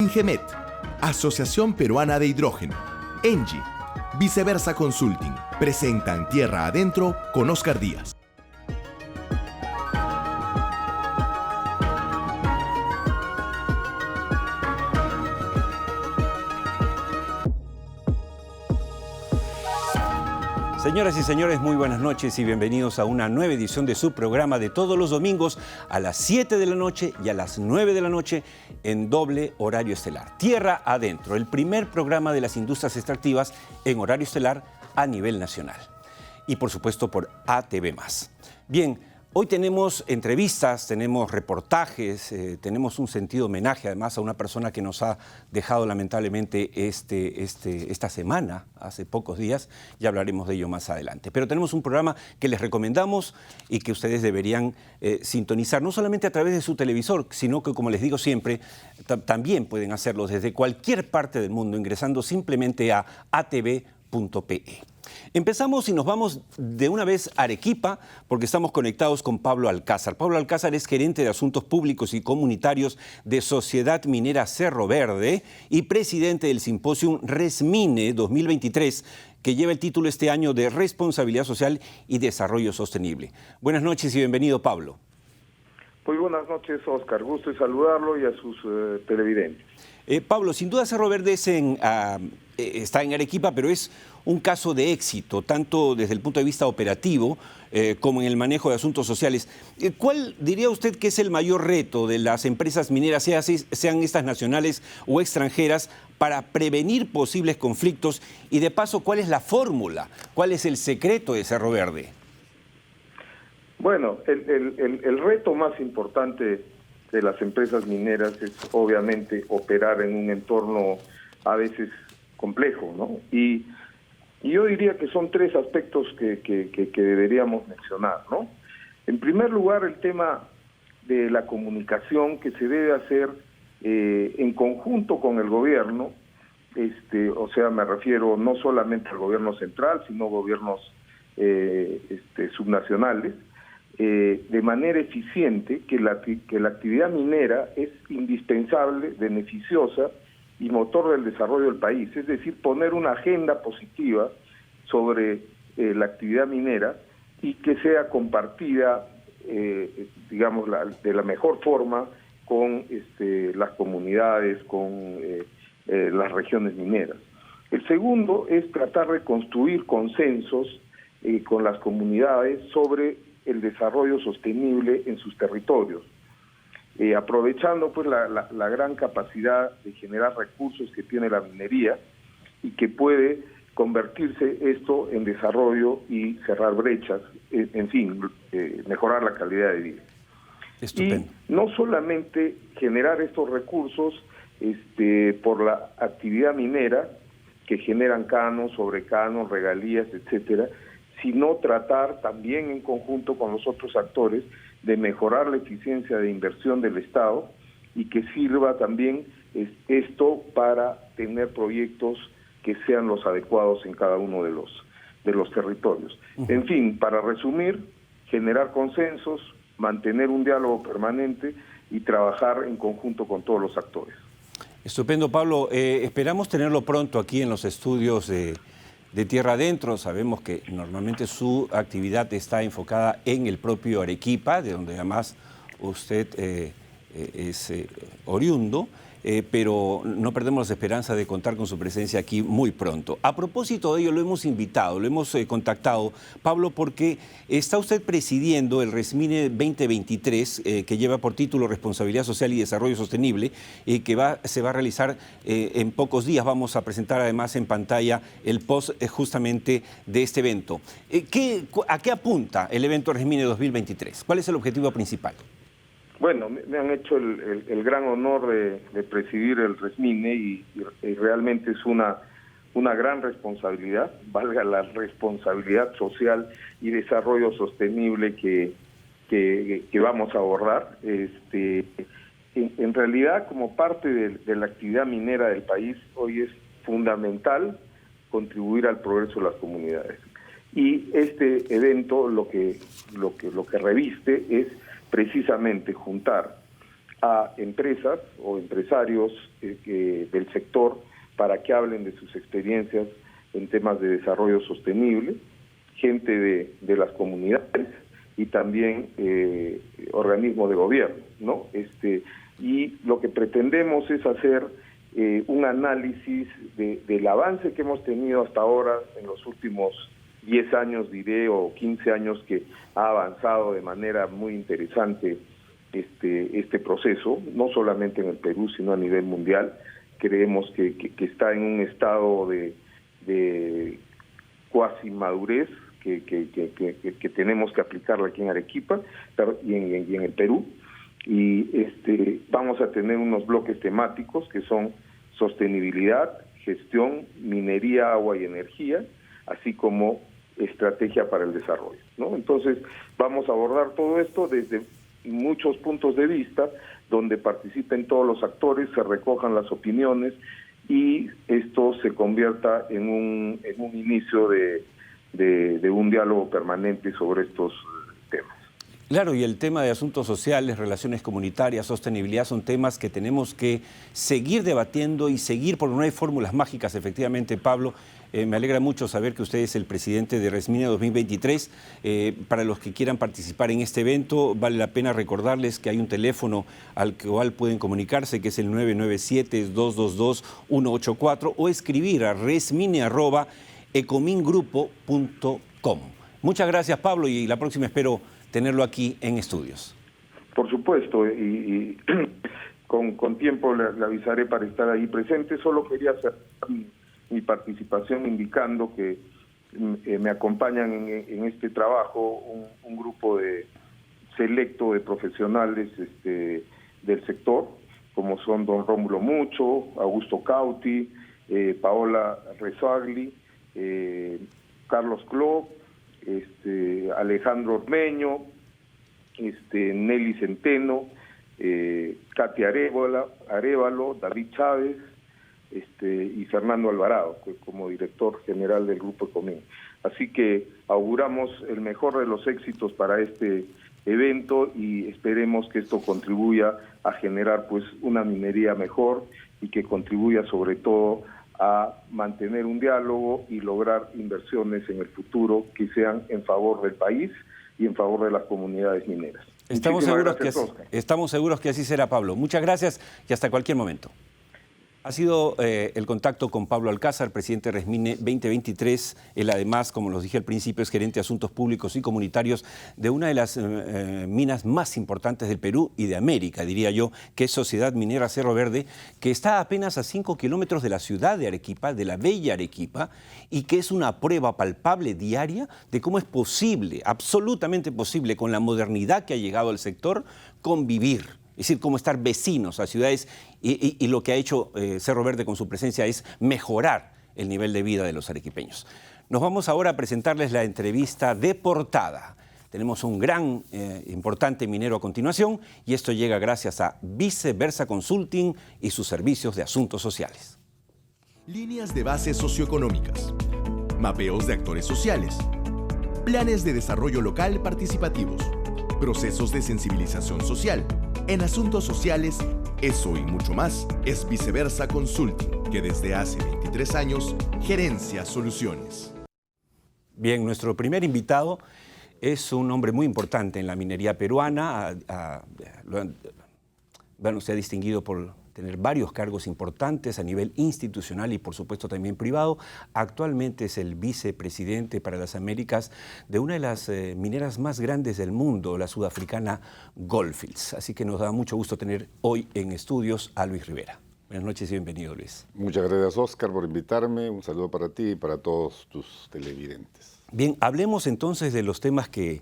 Ingemet, Asociación Peruana de Hidrógeno, Engie, Viceversa Consulting, presentan Tierra Adentro con Oscar Díaz. Señoras y señores, muy buenas noches y bienvenidos a una nueva edición de su programa de todos los domingos a las 7 de la noche y a las 9 de la noche en doble horario estelar. Tierra Adentro, el primer programa de las industrias extractivas en horario estelar a nivel nacional. Y por supuesto por ATV+. Bien, hoy tenemos entrevistas, tenemos reportajes, tenemos un sentido homenaje además a una persona que nos ha dejado lamentablemente esta semana, hace pocos días, ya hablaremos de ello más adelante. Pero tenemos un programa que les recomendamos y que ustedes deberían sintonizar, no solamente a través de su televisor, sino que, como les digo siempre, también pueden hacerlo desde cualquier parte del mundo, ingresando simplemente a atv.pe. Empezamos y nos vamos de una vez a Arequipa porque estamos conectados con Pablo Alcázar. Pablo Alcázar es gerente de Asuntos Públicos y Comunitarios de Sociedad Minera Cerro Verde y presidente del Simposium ResMine 2023, que lleva el título este año de Responsabilidad Social y Desarrollo Sostenible. Buenas noches y bienvenido, Pablo. Muy buenas noches, Oscar. Gusto en saludarlo y a sus televidentes. Pablo, sin duda Cerro Verde está en Arequipa, pero es un caso de éxito, tanto desde el punto de vista operativo como en el manejo de asuntos sociales. ¿Cuál diría usted que es el mayor reto de las empresas mineras, sean estas nacionales o extranjeras, para prevenir posibles conflictos? Y de paso, ¿cuál es la fórmula? ¿Cuál es el secreto de Cerro Verde? Bueno, el reto más importante de las empresas mineras es obviamente operar en un entorno a veces complejo, ¿no? Y yo diría que son tres aspectos que deberíamos mencionar, ¿no? En primer lugar, el tema de la comunicación que se debe hacer en conjunto con el gobierno, o sea, me refiero no solamente al gobierno central, sino gobiernos subnacionales, de manera eficiente, que la actividad minera es indispensable, beneficiosa y motor del desarrollo del país, es decir, poner una agenda positiva sobre la actividad minera y que sea compartida, digamos, de la mejor forma con las comunidades, con las regiones mineras. El segundo es tratar de construir consensos con las comunidades sobre el desarrollo sostenible en sus territorios. Aprovechando pues la gran capacidad de generar recursos que tiene la minería y que puede convertirse esto en desarrollo y cerrar brechas, en fin, mejorar la calidad de vida. Estupendo. Y no solamente generar estos recursos por la actividad minera, que generan canos, sobrecanos, regalías, etcétera, sino tratar también en conjunto con los otros actores de mejorar la eficiencia de inversión del Estado y que sirva también esto para tener proyectos que sean los adecuados en cada uno de los territorios. En fin, para resumir, generar consensos, mantener un diálogo permanente y trabajar en conjunto con todos los actores. Estupendo, Pablo. Esperamos tenerlo pronto aquí en los estudios de Tierra Adentro. Sabemos que normalmente su actividad está enfocada en el propio Arequipa, de donde además usted es oriundo, pero no perdemos la esperanza de contar con su presencia aquí muy pronto. A propósito de ello, lo hemos invitado, lo hemos contactado, Pablo, porque está usted presidiendo el ResMine 2023, que lleva por título Responsabilidad Social y Desarrollo Sostenible, y que se va a realizar en pocos días. Vamos a presentar además en pantalla el post justamente de este evento. ¿A qué apunta el evento ResMine 2023? ¿Cuál es el objetivo principal? Bueno, me han hecho el gran honor de presidir el ResMine y realmente es una gran responsabilidad, valga la responsabilidad social y desarrollo sostenible que vamos a abordar. En realidad, como parte de la actividad minera del país, hoy es fundamental contribuir al progreso de las comunidades. Y este evento lo que reviste es precisamente juntar a empresas o empresarios del sector para que hablen de sus experiencias en temas de desarrollo sostenible, gente de las comunidades y también organismos de gobierno, ¿no? Y lo que pretendemos es hacer un análisis del avance que hemos tenido hasta ahora en los últimos 10 años, diré, o 15 años, que ha avanzado de manera muy interesante este proceso, no solamente en el Perú, sino a nivel mundial. Creemos que está en un estado de cuasi madurez que tenemos que aplicarla aquí en Arequipa y en el Perú. Y vamos a tener unos bloques temáticos que son sostenibilidad, gestión, minería, agua y energía, así como estrategia para el desarrollo, ¿no? Entonces vamos a abordar todo esto desde muchos puntos de vista, donde participen todos los actores, se recojan las opiniones y esto se convierta en un inicio de un diálogo permanente sobre estos temas. Claro, y el tema de asuntos sociales, relaciones comunitarias, sostenibilidad son temas que tenemos que seguir debatiendo y seguir, porque no hay fórmulas mágicas, efectivamente, Pablo. Me alegra mucho saber que usted es el presidente de RESMINE 2023. Para los que quieran participar en este evento, vale la pena recordarles que hay un teléfono al cual pueden comunicarse, que es el 997-222-184, o escribir a resmine@ecomingrupo.com. Muchas gracias, Pablo, y la próxima espero tenerlo aquí en estudios. Por supuesto, y con tiempo le avisaré para estar ahí presente. Solo quería hacer mi participación indicando que me acompañan en este trabajo un grupo selecto de profesionales del sector, como son don Rómulo Mucho, Augusto Cauti, Paola Rezagli, Carlos Cló, Alejandro Ormeño, Nelly Centeno, Katia Arévalo, David Chávez y Fernando Alvarado, como director general del Grupo Ecomín. Así que auguramos el mejor de los éxitos para este evento y esperemos que esto contribuya a generar pues una minería mejor y que contribuya sobre todo a mantener un diálogo y lograr inversiones en el futuro que sean en favor del país y en favor de las comunidades mineras. Estamos seguros que así será, Pablo. Muchas gracias y hasta cualquier momento. Ha sido el contacto con Pablo Alcázar, presidente de RESMINE 2023. Él además, como los dije al principio, es gerente de Asuntos Públicos y Comunitarios de una de las minas más importantes del Perú y de América, diría yo, que es Sociedad Minera Cerro Verde, que está apenas a 5 kilómetros de la ciudad de Arequipa, de la bella Arequipa, y que es una prueba palpable diaria de cómo es posible, absolutamente posible, con la modernidad que ha llegado al sector, convivir. Es decir, cómo estar vecinos a ciudades y lo que ha hecho Cerro Verde con su presencia es mejorar el nivel de vida de los arequipeños. Nos vamos ahora a presentarles la entrevista de portada. Tenemos un gran, importante minero a continuación y esto llega gracias a Viceversa Consulting y sus servicios de asuntos sociales. Líneas de base socioeconómicas, mapeos de actores sociales, planes de desarrollo local participativos, procesos de sensibilización social. En asuntos sociales, eso y mucho más es Viceversa Consulting, que desde hace 23 años gerencia soluciones. Bien, nuestro primer invitado es un hombre muy importante en la minería peruana. Se ha distinguido por tener varios cargos importantes a nivel institucional y por supuesto también privado. Actualmente es el vicepresidente para las Américas de una de las mineras más grandes del mundo, la sudafricana Gold Fields. Así que nos da mucho gusto tener hoy en estudios a Luis Rivera. Buenas noches y bienvenido, Luis. Muchas gracias, Oscar, por invitarme. Un saludo para ti y para todos tus televidentes. Bien, hablemos entonces de los temas que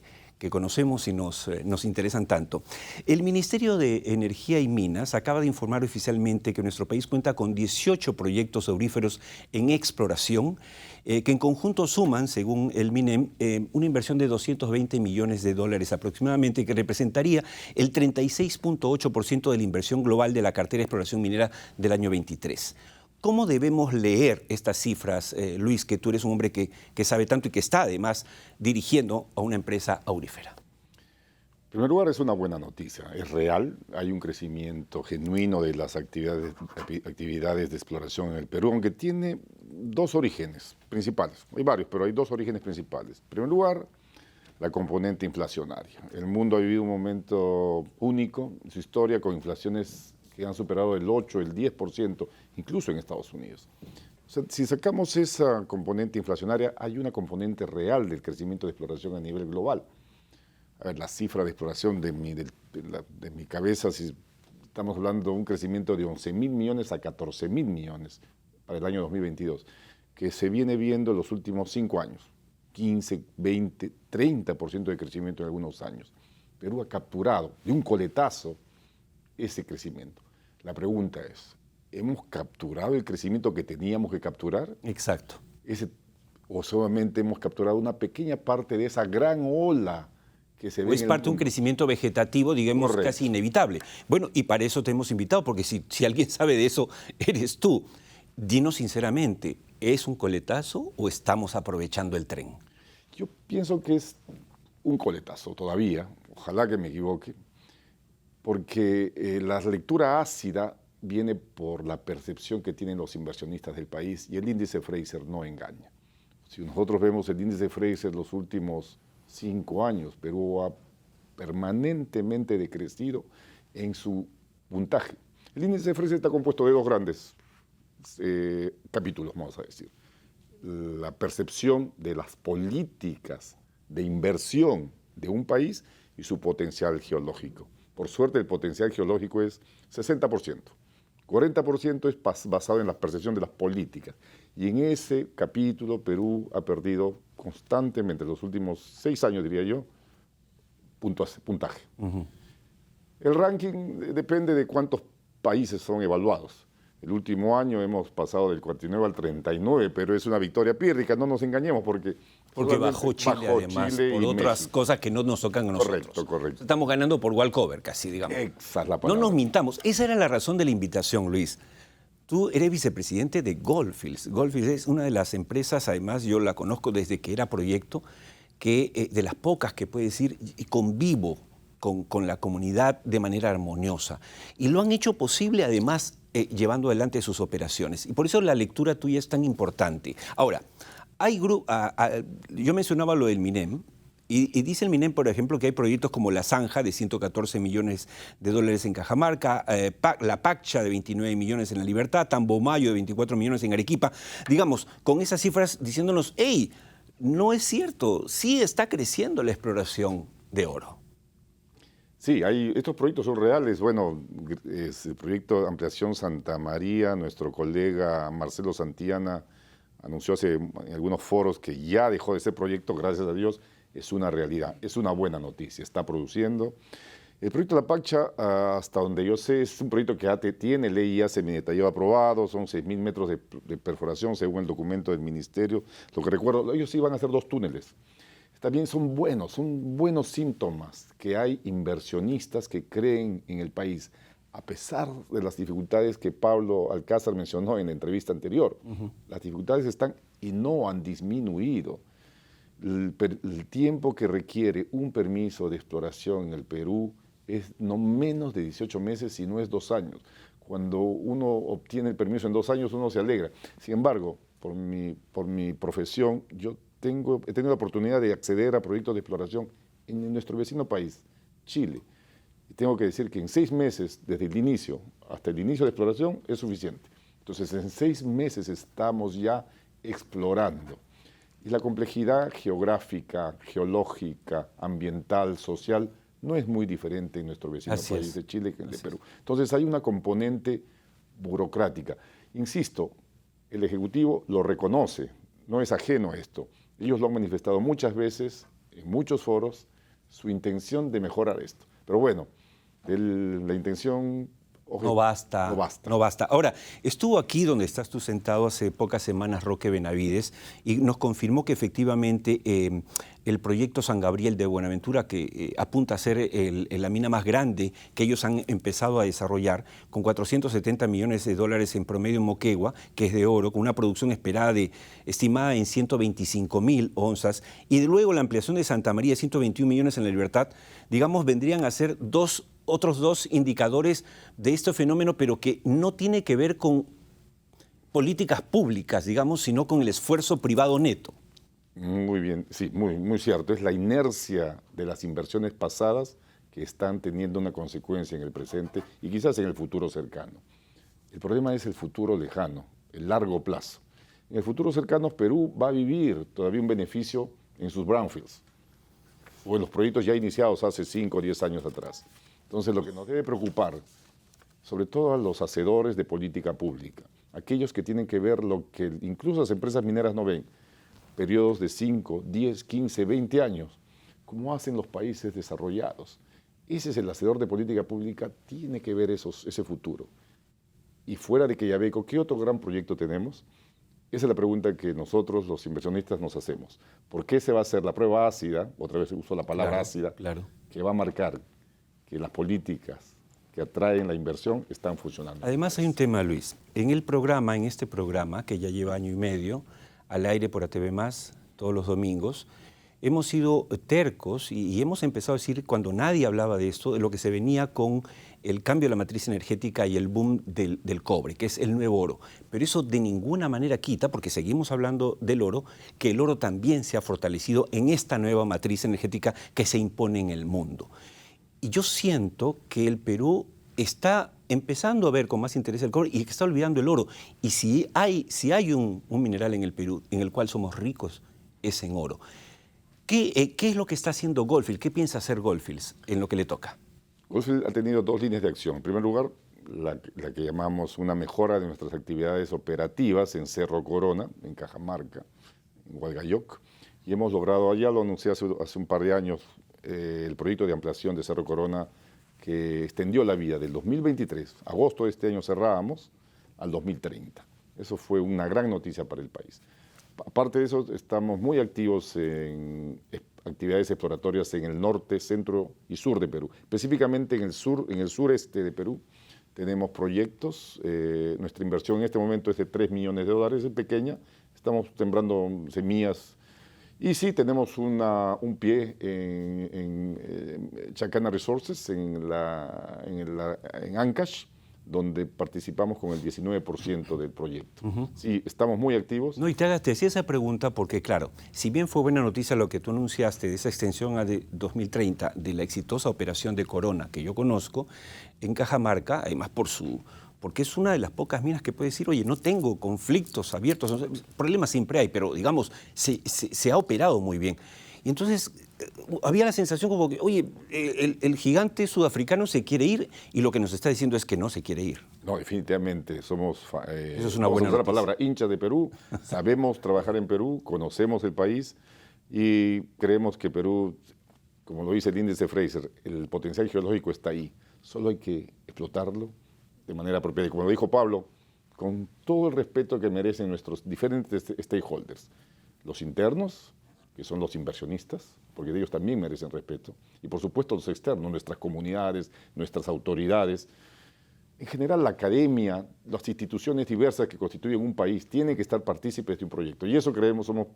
conocemos y nos interesan tanto. El Ministerio de Energía y Minas acaba de informar oficialmente que nuestro país cuenta con 18 proyectos auríferos en exploración, que en conjunto suman, según el MINEM, una inversión de $220 millones aproximadamente, que representaría el 36.8% de la inversión global de la cartera de exploración minera del año 23. ¿Cómo debemos leer estas cifras, Luis, que tú eres un hombre que sabe tanto y que está además dirigiendo a una empresa aurífera? En primer lugar, es una buena noticia, es real, hay un crecimiento genuino de las actividades de exploración en el Perú, aunque tiene dos orígenes principales, hay varios, pero hay dos orígenes principales. En primer lugar, la componente inflacionaria. El mundo ha vivido un momento único en su historia con inflaciones que han superado el 8, el 10%, incluso en Estados Unidos. O sea, si sacamos esa componente inflacionaria, hay una componente real del crecimiento de exploración a nivel global. A ver, la cifra de exploración de mi cabeza, si estamos hablando de un crecimiento de 11.000 millones a 14.000 millones para el año 2022, que se viene viendo en los últimos 5 años, 15, 20, 30% de crecimiento en algunos años. Perú ha capturado de un coletazo ese crecimiento. La pregunta es, ¿hemos capturado el crecimiento que teníamos que capturar? Exacto. ¿O solamente hemos capturado una pequeña parte de esa gran ola que se ve? O es parte de un crecimiento vegetativo, digamos, correcto, casi inevitable. Bueno, y para eso te hemos invitado, porque si alguien sabe de eso, eres tú. Dinos sinceramente, ¿es un coletazo o estamos aprovechando el tren? Yo pienso que es un coletazo todavía, ojalá que me equivoque, porque la lectura ácida viene por la percepción que tienen los inversionistas del país y el índice Fraser no engaña. Si nosotros vemos el índice Fraser los últimos 5 años, Perú ha permanentemente decrecido en su puntaje. El índice Fraser está compuesto de dos grandes capítulos, vamos a decir. La percepción de las políticas de inversión de un país y su potencial geológico. Por suerte, el potencial geológico es 60%. 40% es basado en la percepción de las políticas. Y en ese capítulo, Perú ha perdido constantemente, los últimos 6 años, diría yo, puntaje. Uh-huh. El ranking depende de cuántos países son evaluados. El último año hemos pasado del 49 al 39, pero es una victoria pírrica, no nos engañemos, porque bajó Chile además, por otras México. Cosas que no nos tocan a nosotros. Correcto. Estamos ganando por walkover casi, digamos. Esa es la palabra. No nos mintamos, esa era la razón de la invitación, Luis. Tú eres vicepresidente de Goldfields. Goldfields es una de las empresas, además yo la conozco desde que era proyecto, que de las pocas que puede decir, y convivo con la comunidad de manera armoniosa. Y lo han hecho posible además llevando adelante sus operaciones. Y por eso la lectura tuya es tan importante. Ahora, hay yo mencionaba lo del MINEM, y dice el MINEM, por ejemplo, que hay proyectos como La Zanja, de 114 millones de dólares en Cajamarca, La Paccha, de 29 millones en La Libertad, Tambomayo, de 24 millones en Arequipa. Digamos, con esas cifras diciéndonos, hey, no es cierto, sí está creciendo la exploración de oro. Sí, estos proyectos son reales. Bueno, es el proyecto de ampliación Santa María, nuestro colega Marcelo Santillana anunció en algunos foros que ya dejó de ser proyecto, gracias a Dios, es una realidad, es una buena noticia, está produciendo. El proyecto La Paccha, hasta donde yo sé, es un proyecto que tiene ley ya semidetallado aprobado, son 6.000 metros de perforación según el documento del ministerio. Lo que recuerdo, ellos iban a hacer 2 túneles. También son buenos síntomas que hay inversionistas que creen en el país, a pesar de las dificultades que Pablo Alcázar mencionó en la entrevista anterior. Uh-huh. Las dificultades están y no han disminuido. El tiempo que requiere un permiso de exploración en el Perú es no menos de 18 meses, si no es 2 años. Cuando uno obtiene el permiso en 2 años, uno se alegra. Sin embargo, por mi profesión, he tenido la oportunidad de acceder a proyectos de exploración en nuestro vecino país, Chile. Y tengo que decir que en 6 meses, desde el inicio hasta el inicio de exploración, es suficiente. Entonces, en 6 meses estamos ya explorando. Y la complejidad geográfica, geológica, ambiental, social, no es muy diferente en nuestro vecino país de Chile que en el de Perú. Entonces, hay una componente burocrática. Insisto, el Ejecutivo lo reconoce, no es ajeno a esto. Ellos lo han manifestado muchas veces, en muchos foros, su intención de mejorar esto. Pero bueno, la intención No basta, no basta. no basta. Ahora, estuvo aquí donde estás tú sentado hace pocas semanas Roque Benavides y nos confirmó que efectivamente el proyecto San Gabriel de Buenaventura, que apunta a ser la mina más grande que ellos han empezado a desarrollar, con 470 millones de dólares en promedio en Moquegua, que es de oro, con una producción estimada en 125.000 onzas, y luego la ampliación de Santa María, 121 millones en La Libertad, digamos, vendrían a ser otros dos indicadores de este fenómeno, pero que no tiene que ver con políticas públicas, digamos, sino con el esfuerzo privado neto. Muy bien, sí, muy cierto. Es la inercia de las inversiones pasadas que están teniendo una consecuencia en el presente y quizás en el futuro cercano. El problema es el futuro lejano, el largo plazo. En el futuro cercano, Perú va a vivir todavía un beneficio en sus brownfields o en los proyectos ya iniciados hace 5 o 10 años atrás. Entonces, lo que nos debe preocupar, sobre todo a los hacedores de política pública, aquellos que tienen que ver lo que incluso las empresas mineras no ven, periodos de 5, 10, 15, 20 años, como hacen los países desarrollados. Ese es el hacedor de política pública, tiene que ver ese futuro. Y fuera de Quellaveco, ¿qué otro gran proyecto tenemos? Esa es la pregunta que nosotros, los inversionistas, nos hacemos. ¿Por qué se va a hacer la prueba ácida? Otra vez uso la palabra ácida, que va a marcar que las políticas que atraen la inversión están funcionando. Además hay un tema, Luis. En este programa, que ya lleva año y medio, al aire por ATV+, todos los domingos, hemos sido tercos y hemos empezado a decir, cuando nadie hablaba de esto, de lo que se venía con el cambio de la matriz energética y el boom del cobre, que es el nuevo oro. Pero eso de ninguna manera quita, porque seguimos hablando del oro, que el oro también se ha fortalecido en esta nueva matriz energética que se impone en el mundo. Y yo siento que el Perú está empezando a ver con más interés el cobre y que está olvidando el oro. Y si hay un mineral en el Perú en el cual somos ricos, es en oro. ¿Qué es lo que está haciendo Goldfields? ¿Qué piensa hacer Goldfields en lo que le toca? Goldfields ha tenido 2 líneas de acción. En primer lugar, la que llamamos una mejora de nuestras actividades operativas en Cerro Corona, en Cajamarca, en Hualgayoc. Y hemos logrado, ya lo anuncié hace un par de años, el proyecto de ampliación de Cerro Corona, que extendió la vida del 2023, agosto de este año cerrábamos, al 2030. Eso fue una gran noticia para el país. Aparte de eso, estamos muy activos en actividades exploratorias en el norte, centro y sur de Perú. Específicamente en el sureste de Perú tenemos proyectos. Nuestra inversión en este momento es de $3 millones, es pequeña. Estamos sembrando semillas. Y sí, tenemos un pie en Chacana Resources, en Ancash, donde participamos con el 19% del proyecto. Sí, estamos muy activos. No, y te hacía esa pregunta porque, claro, si bien fue buena noticia lo que tú anunciaste de esa extensión a 2030 de la exitosa operación de Corona que yo conozco, en Cajamarca, además porque es una de las pocas minas que puede decir, oye, no tengo conflictos abiertos, problemas siempre hay, pero digamos, se ha operado muy bien. Y entonces había la sensación como que, oye, el gigante sudafricano se quiere ir y lo que nos está diciendo es que no se quiere ir. No, definitivamente, somos, eso es una buena noticia. La palabra hinchas de Perú, sabemos trabajar en Perú, conocemos el país y creemos que Perú, como lo dice el índice Fraser, el potencial geológico está ahí, solo hay que explotarlo de manera apropiada. Y como lo dijo Pablo, con todo el respeto que merecen nuestros diferentes stakeholders, los internos, que son los inversionistas, porque ellos también merecen respeto, y por supuesto los externos, nuestras comunidades, nuestras autoridades. En general, la academia, las instituciones diversas que constituyen un país tienen que estar partícipes de un proyecto, y eso somos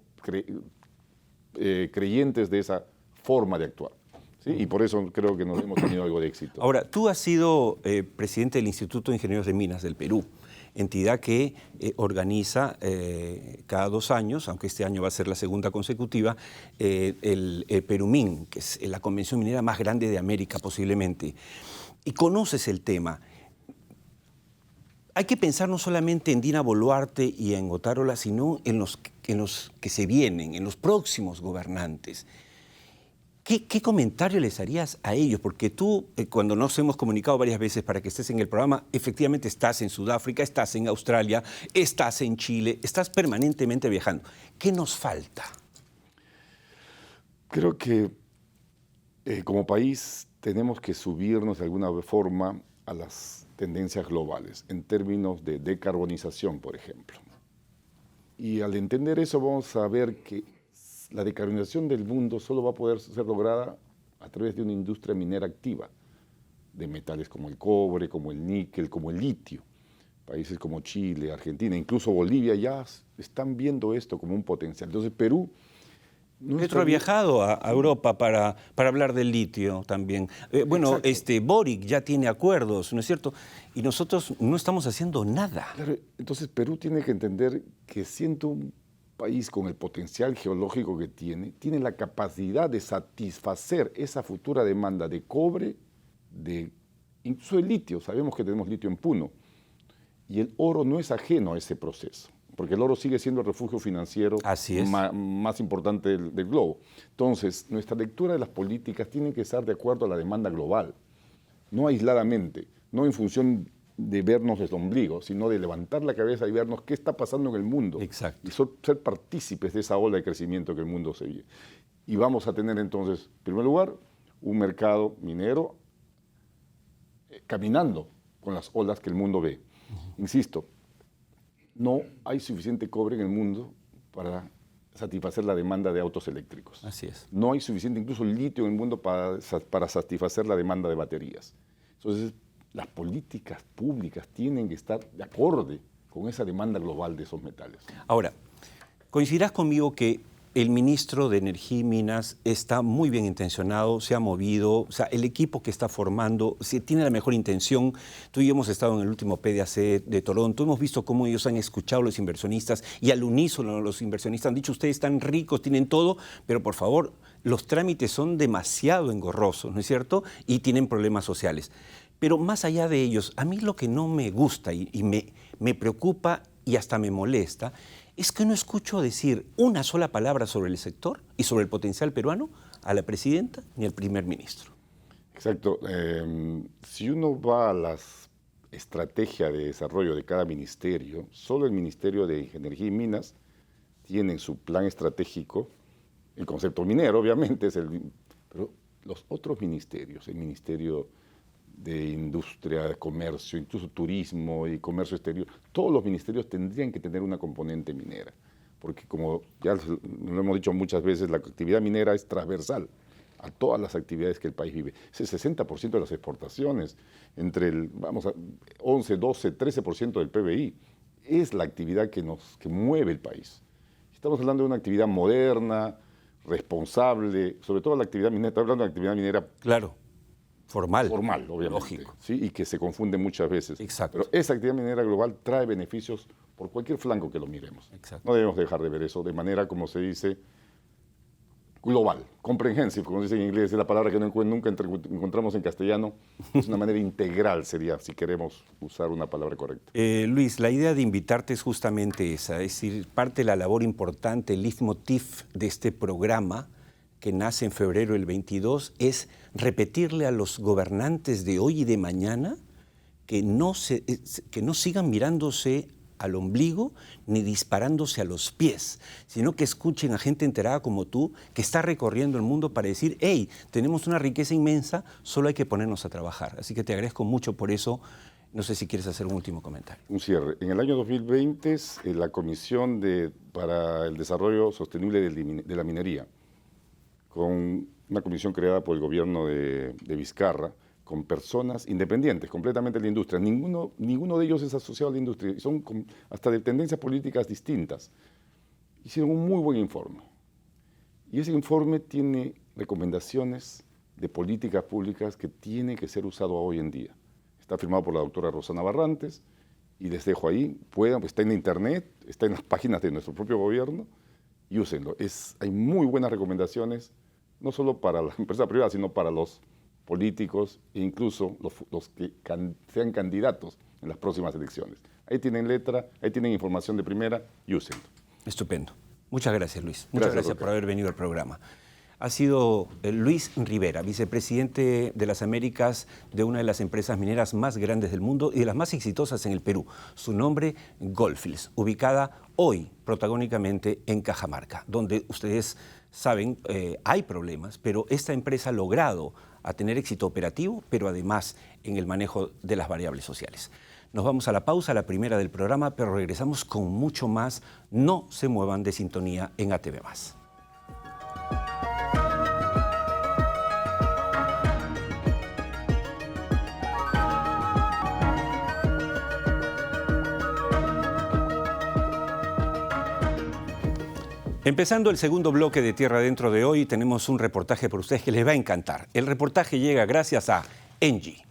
creyentes de esa forma de actuar. ¿Sí? Y por eso creo que nos hemos tenido algo de éxito. Ahora, tú has sido presidente del Instituto de Ingenieros de Minas del Perú, entidad que organiza cada 2 años, aunque este año va a ser la segunda consecutiva, el Perumín, que es la convención minera más grande de América posiblemente. Y conoces el tema. Hay que pensar no solamente en Dina Boluarte y en Otárola, sino en los que se vienen, en los próximos gobernantes. ¿Qué comentario les harías a ellos? Porque tú, cuando nos hemos comunicado varias veces para que estés en el programa, efectivamente estás en Sudáfrica, estás en Australia, estás en Chile, estás permanentemente viajando. ¿Qué nos falta? Creo que como país tenemos que subirnos de alguna forma a las tendencias globales en términos de decarbonización, por ejemplo. Y al entender eso vamos a ver que la decarbonización del mundo solo va a poder ser lograda a través de una industria minera activa, de metales como el cobre, como el níquel, como el litio. Países como Chile, Argentina, incluso Bolivia ya están viendo esto como un potencial. Entonces Perú... Petro ha viajado a Europa para hablar del litio también. Boric ya tiene acuerdos, ¿no es cierto? Y nosotros no estamos haciendo nada. Claro, entonces Perú tiene que entender que siendo un país con el potencial geológico que tiene la capacidad de satisfacer esa futura demanda de cobre, incluso de litio. Sabemos que tenemos litio en Puno. Y el oro no es ajeno a ese proceso, porque el oro sigue siendo el refugio financiero más importante del globo. Entonces, nuestra lectura de las políticas tiene que estar de acuerdo a la demanda global, no aisladamente, no en función de vernos desde el ombligo, sino de levantar la cabeza y vernos qué está pasando en el mundo. Exacto. Y ser partícipes de esa ola de crecimiento que el mundo se vive. Y vamos a tener entonces, en primer lugar, un mercado minero caminando con las olas que el mundo ve. Insisto, no hay suficiente cobre en el mundo para satisfacer la demanda de autos eléctricos. Así es. No hay suficiente incluso litio en el mundo para satisfacer la demanda de baterías. Entonces, las políticas públicas tienen que estar de acorde con esa demanda global de esos metales. Ahora, coincidirás conmigo que el ministro de Energía y Minas está muy bien intencionado, se ha movido, o sea, el equipo que está formando tiene la mejor intención. Tú y yo hemos estado en el último PDAC de Toronto, hemos visto cómo ellos han escuchado a los inversionistas y al unísono los inversionistas han dicho, ustedes están ricos, tienen todo, pero por favor, los trámites son demasiado engorrosos, ¿no es cierto? Y tienen problemas sociales. Pero más allá de ellos, a mí lo que no me gusta y me preocupa y hasta me molesta es que no escucho decir una sola palabra sobre el sector y sobre el potencial peruano a la presidenta ni al primer ministro. Exacto. Si uno va a la estrategia de desarrollo de cada ministerio, solo el Ministerio de Energía y Minas tiene en su plan estratégico el concepto minero, obviamente, pero los otros ministerios, el Ministerio de Industria, de Comercio, incluso Turismo y Comercio Exterior, todos los ministerios tendrían que tener una componente minera, porque como ya lo hemos dicho muchas veces, la actividad minera es transversal a todas las actividades que el país vive. Es el 60% de las exportaciones, entre el 11, 12, 13% del PBI, es la actividad que mueve el país. Estamos hablando de una actividad moderna, responsable, sobre todo la actividad minera, estamos hablando de la actividad minera... Claro. Formal, obviamente. Lógico. ¿Sí? Y que se confunde muchas veces. Exacto. Pero esa actividad minera global trae beneficios por cualquier flanco que lo miremos. Exacto. No debemos dejar de ver eso de manera, como se dice, global, comprehensive, como se dice en inglés, es la palabra que nunca encontramos en castellano. Es una manera integral, sería, si queremos usar una palabra correcta. Luis, la idea de invitarte es justamente esa, es decir, parte de la labor importante, el leitmotiv de este programa, que nace en febrero del 22, es repetirle a los gobernantes de hoy y de mañana que no sigan mirándose al ombligo ni disparándose a los pies, sino que escuchen a gente enterada como tú que está recorriendo el mundo para decir, hey, tenemos una riqueza inmensa, solo hay que ponernos a trabajar. Así que te agradezco mucho por eso. No sé si quieres hacer un último comentario. Un cierre. En el año 2020, la Comisión para el Desarrollo Sostenible de la Minería, con una comisión creada por el gobierno de Vizcarra, con personas independientes, completamente de la industria. Ninguno de ellos es asociado a la industria, son hasta de tendencias políticas distintas. Hicieron un muy buen informe. Y ese informe tiene recomendaciones de políticas públicas que tienen que ser usadas hoy en día. Está firmado por la doctora Rosana Barrantes, y les dejo ahí, está en internet, está en las páginas de nuestro propio gobierno, y úsenlo. Hay muy buenas recomendaciones, no solo para la empresa privada, sino para los políticos e incluso los que sean candidatos en las próximas elecciones. Ahí tienen letra, ahí tienen información de primera y úsenlo. Estupendo. Muchas gracias, Luis. Muchas gracias por haber venido al programa. Ha sido Luis Rivera, vicepresidente de las Américas de una de las empresas mineras más grandes del mundo y de las más exitosas en el Perú. Su nombre, Gold Fields, ubicada hoy protagónicamente en Cajamarca, donde ustedes saben, hay problemas, pero esta empresa ha logrado a tener éxito operativo, pero además en el manejo de las variables sociales. Nos vamos a la pausa, la primera del programa, pero regresamos con mucho más. No se muevan de sintonía en ATV+. Empezando el segundo bloque de Tierra Adentro de hoy, tenemos un reportaje por ustedes que les va a encantar. El reportaje llega gracias a Engie.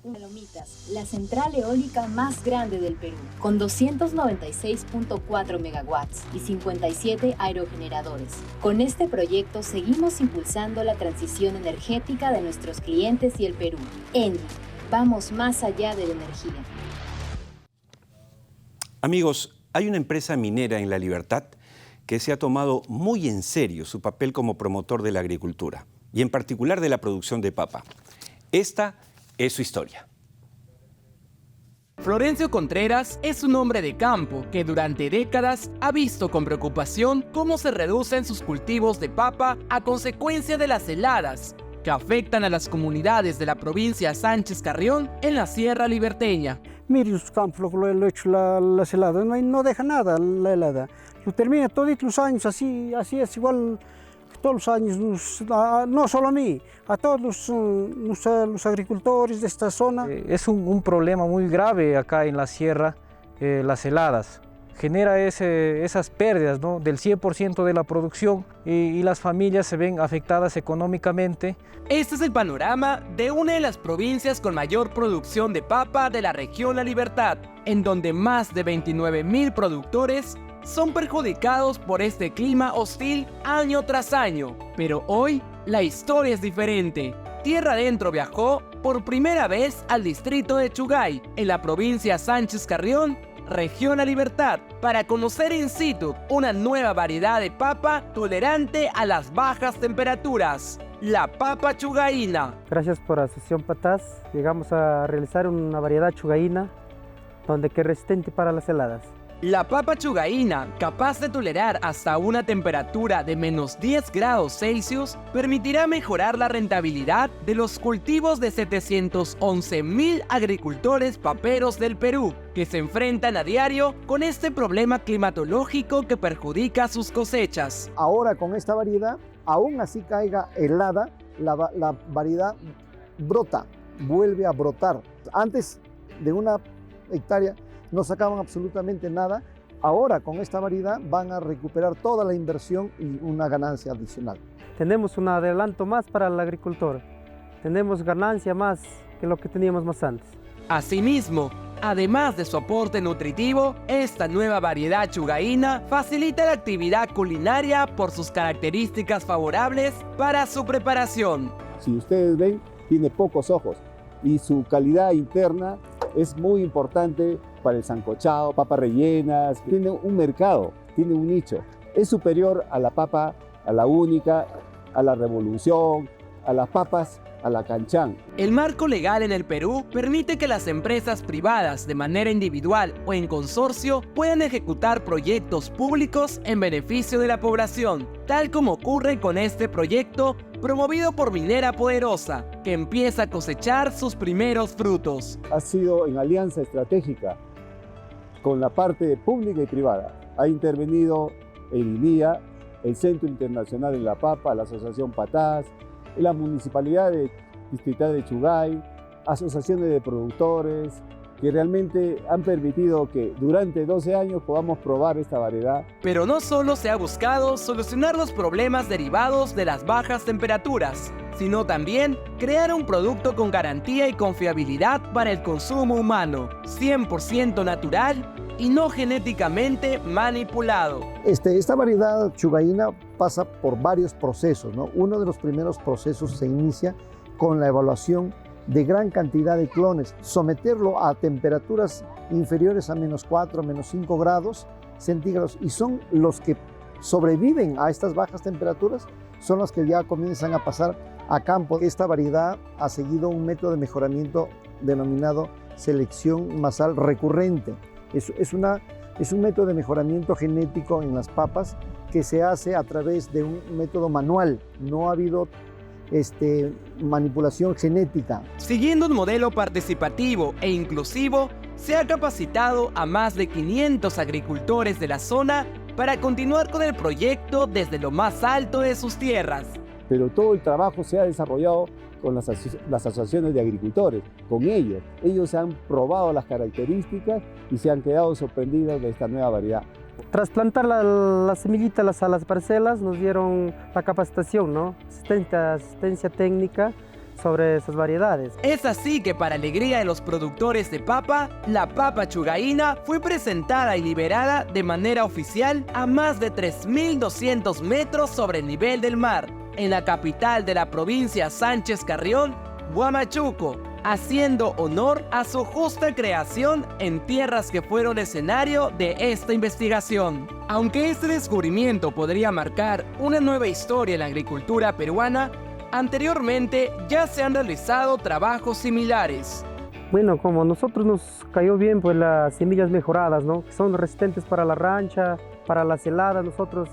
Palomitas, la central eólica más grande del Perú, con 296.4 megawatts y 57 aerogeneradores. Con este proyecto seguimos impulsando la transición energética de nuestros clientes y el Perú. Engie, vamos más allá de la energía. Amigos, hay una empresa minera en La Libertad que se ha tomado muy en serio su papel como promotor de la agricultura y en particular de la producción de papa. Esta es su historia. Florencio Contreras es un hombre de campo que durante décadas ha visto con preocupación cómo se reducen sus cultivos de papa a consecuencia de las heladas que afectan a las comunidades de la provincia Sánchez Carrión en la Sierra Liberteña. Mire los campos, lo he hecho las heladas, no deja nada la helada. Lo termina todos los años, así es igual todos los años, no solo a mí, a todos los agricultores de esta zona. Es un problema muy grave acá en la sierra, las heladas. Genera esas pérdidas, ¿no?, del 100% de la producción y las familias se ven afectadas económicamente. Este es el panorama de una de las provincias con mayor producción de papa de la región La Libertad, en donde más de 29.000 productores son perjudicados por este clima hostil año tras año. Pero hoy la historia es diferente. Tierra Adentro viajó por primera vez al distrito de Chugay, en la provincia Sánchez Carrión, región La Libertad, para conocer in situ una nueva variedad de papa tolerante a las bajas temperaturas, la papa chugaína. Gracias por la Asociación Patás, llegamos a realizar una variedad chugaína donde que es resistente para las heladas. La papa chugaína, capaz de tolerar hasta una temperatura de menos 10 grados Celsius, permitirá mejorar la rentabilidad de los cultivos de 711.000 agricultores paperos del Perú, que se enfrentan a diario con este problema climatológico que perjudica sus cosechas. Ahora con esta variedad, aún así caiga helada, la variedad brota, vuelve a brotar. Antes de una hectárea no sacaban absolutamente nada. Ahora con esta variedad van a recuperar toda la inversión y una ganancia adicional. Tenemos un adelanto más para el agricultor. Tenemos ganancia más que lo que teníamos más antes. Asimismo, además de su aporte nutritivo, esta nueva variedad chugaína facilita la actividad culinaria por sus características favorables para su preparación. Si ustedes ven, tiene pocos ojos y su calidad interna es muy importante para el sancochado, papas rellenas. Tiene un mercado, tiene un nicho. Es superior a la papa, a la única, a la revolución, a las papas, a la canchán. El marco legal en el Perú permite que las empresas privadas de manera individual o en consorcio puedan ejecutar proyectos públicos en beneficio de la población, tal como ocurre con este proyecto promovido por Minera Poderosa, que empieza a cosechar sus primeros frutos. Ha sido en alianza estratégica con la parte pública y privada. Ha intervenido el INIA, el Centro Internacional de la Papa, la Asociación Patás, la Municipalidad Distrital de Chugay, asociaciones de productores, que realmente han permitido que durante 12 años podamos probar esta variedad. Pero no solo se ha buscado solucionar los problemas derivados de las bajas temperaturas, sino también crear un producto con garantía y confiabilidad para el consumo humano, 100% natural y no genéticamente manipulado. Esta variedad chugaína pasa por varios procesos, ¿no? Uno de los primeros procesos se inicia con la evaluación de gran cantidad de clones, someterlo a temperaturas inferiores a -4, -5 grados centígrados, y son los que sobreviven a estas bajas temperaturas, son los que ya comienzan a pasar a campo. Esta variedad ha seguido un método de mejoramiento denominado selección masal recurrente. Es un método de mejoramiento genético en las papas que se hace a través de un método manual. No ha habido manipulación genética. Siguiendo un modelo participativo e inclusivo, se ha capacitado a más de 500 agricultores de la zona para continuar con el proyecto desde lo más alto de sus tierras. Pero todo el trabajo se ha desarrollado con las asociaciones de agricultores, con ellos. Ellos han probado las características y se han quedado sorprendidos de esta nueva variedad. Tras plantar las semillitas a las parcelas, nos dieron la capacitación, ¿no? Asistencia técnica sobre esas variedades. Es así que, para alegría de los productores de papa, la papa chugaína fue presentada y liberada de manera oficial a más de 3.200 metros sobre el nivel del mar, en la capital de la provincia Sánchez Carrión, Huamachuco, haciendo honor a su justa creación en tierras que fueron escenario de esta investigación. Aunque este descubrimiento podría marcar una nueva historia en la agricultura peruana, anteriormente ya se han realizado trabajos similares. Bueno, como a nosotros nos cayó bien pues las semillas mejoradas, ¿no? Que son resistentes para la rancha, para las heladas, nosotros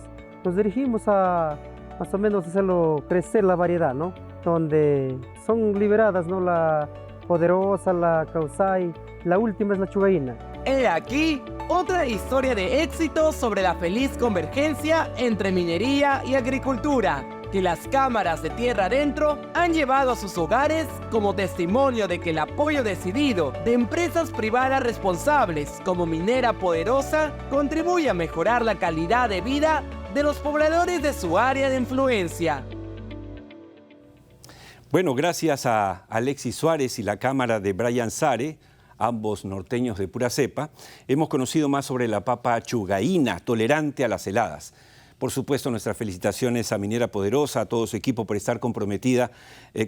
nos dirigimos a más o menos hacerlo crecer la variedad, ¿no? Donde son liberadas, ¿no? La poderosa, la causay, la última es la chugaína. He aquí otra historia de éxito sobre la feliz convergencia entre minería y agricultura, que las cámaras de tierra adentro han llevado a sus hogares como testimonio de que el apoyo decidido de empresas privadas responsables como Minera Poderosa contribuye a mejorar la calidad de vida de los pobladores de su área de influencia. Bueno, gracias a Alexis Suárez y la cámara de Brian Sare, ambos norteños de pura cepa, hemos conocido más sobre la papa chugaína, tolerante a las heladas. Por supuesto, nuestras felicitaciones a Minera Poderosa, a todo su equipo por estar comprometida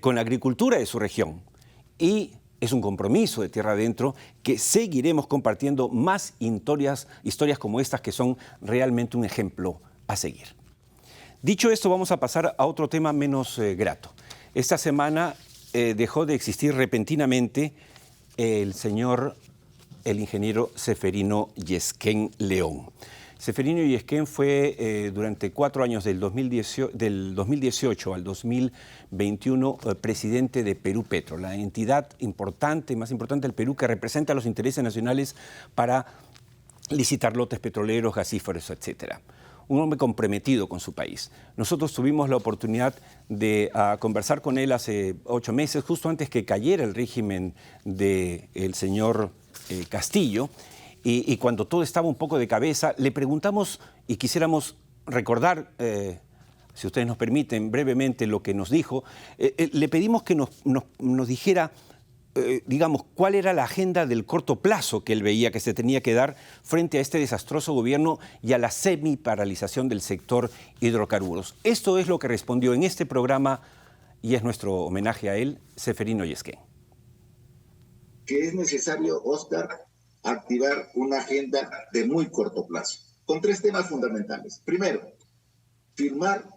con la agricultura de su región. Y es un compromiso de tierra adentro que seguiremos compartiendo más historias como estas que son realmente un ejemplo a seguir. Dicho esto, vamos a pasar a otro tema menos grato. Esta semana dejó de existir repentinamente el ingeniero Ceferino Yesquén León. Ceferino Yesquén fue durante 4 años, del 2018 al 2021, presidente de Perú Petro, la entidad más importante del Perú que representa los intereses nacionales para licitar lotes petroleros, gasíferos, etc. Un hombre comprometido con su país. Nosotros tuvimos la oportunidad de conversar con él hace 8 meses, justo antes que cayera el régimen del señor Castillo, y cuando todo estaba un poco de cabeza, le preguntamos y quisiéramos recordar, si ustedes nos permiten, brevemente lo que nos dijo. Le pedimos que nos dijera, digamos, cuál era la agenda del corto plazo que él veía que se tenía que dar frente a este desastroso gobierno y a la semi-paralización del sector hidrocarburos. Esto es lo que respondió en este programa, y es nuestro homenaje a él, Ceferino Yesquén. Que es necesario, Oscar, activar una agenda de muy corto plazo, con 3 temas fundamentales. Primero, firmar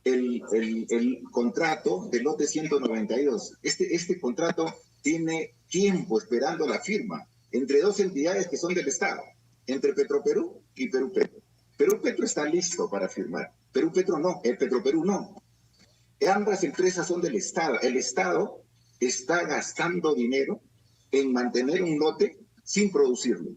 el contrato del lote 192. Este contrato tiene tiempo esperando la firma entre 2 entidades que son del Estado, entre Petroperú y Perú Petro. Perú Petro está listo para firmar, Perú Petro no, Petroperú no. Ambas empresas son del Estado. El Estado está gastando dinero en mantener un lote sin producirlo.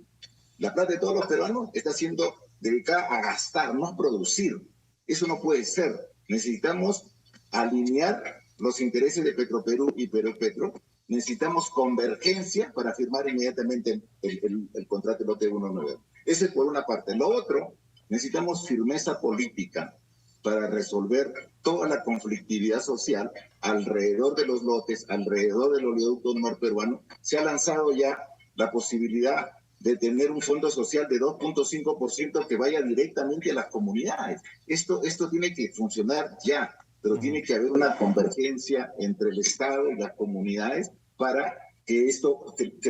La plata de todos los peruanos está siendo dedicada a gastar, no a producir. Eso no puede ser. Necesitamos alinear los intereses de Petroperú y Perú Petro. Necesitamos convergencia para firmar inmediatamente el contrato del lote 192. Ese es por una parte. Lo otro, necesitamos firmeza política para resolver toda la conflictividad social alrededor de los lotes, alrededor del oleoducto norperuano. Se ha lanzado ya la posibilidad de tener un fondo social de 2.5% que vaya directamente a las comunidades. Esto tiene que funcionar ya, pero tiene que haber una convergencia entre el Estado y las comunidades para que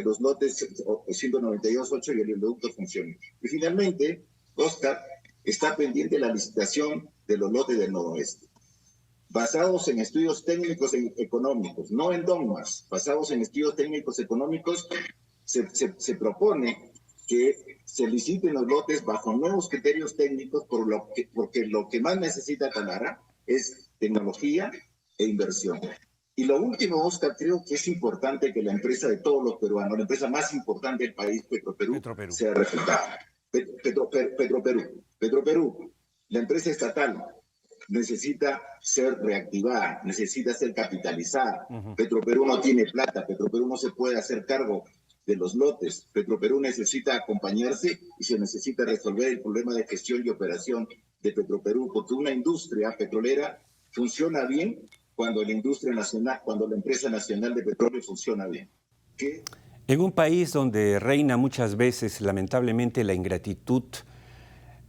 los lotes 192.8 y el oleoducto funcionen. Y finalmente, Oscar, está pendiente la licitación de los lotes del noroeste, basados en estudios técnicos y económicos, no en dogmas, basados en estudios técnicos y económicos. Se propone que se liciten los lotes bajo nuevos criterios técnicos, porque lo que más necesita Talara es tecnología e inversión. Y lo último, Oscar, creo que es importante que la empresa de todos los peruanos, la empresa más importante del país, Petroperú, sea respetada. Petroperú, la empresa estatal, necesita ser reactivada, necesita ser capitalizada. Petroperú no tiene plata, Petroperú no se puede hacer cargo de los lotes. Petroperú necesita acompañarse y se necesita resolver el problema de gestión y operación de Petroperú, porque una industria petrolera funciona bien cuando la industria nacional, cuando la empresa nacional de petróleo funciona bien. En un país donde reina muchas veces, lamentablemente, la ingratitud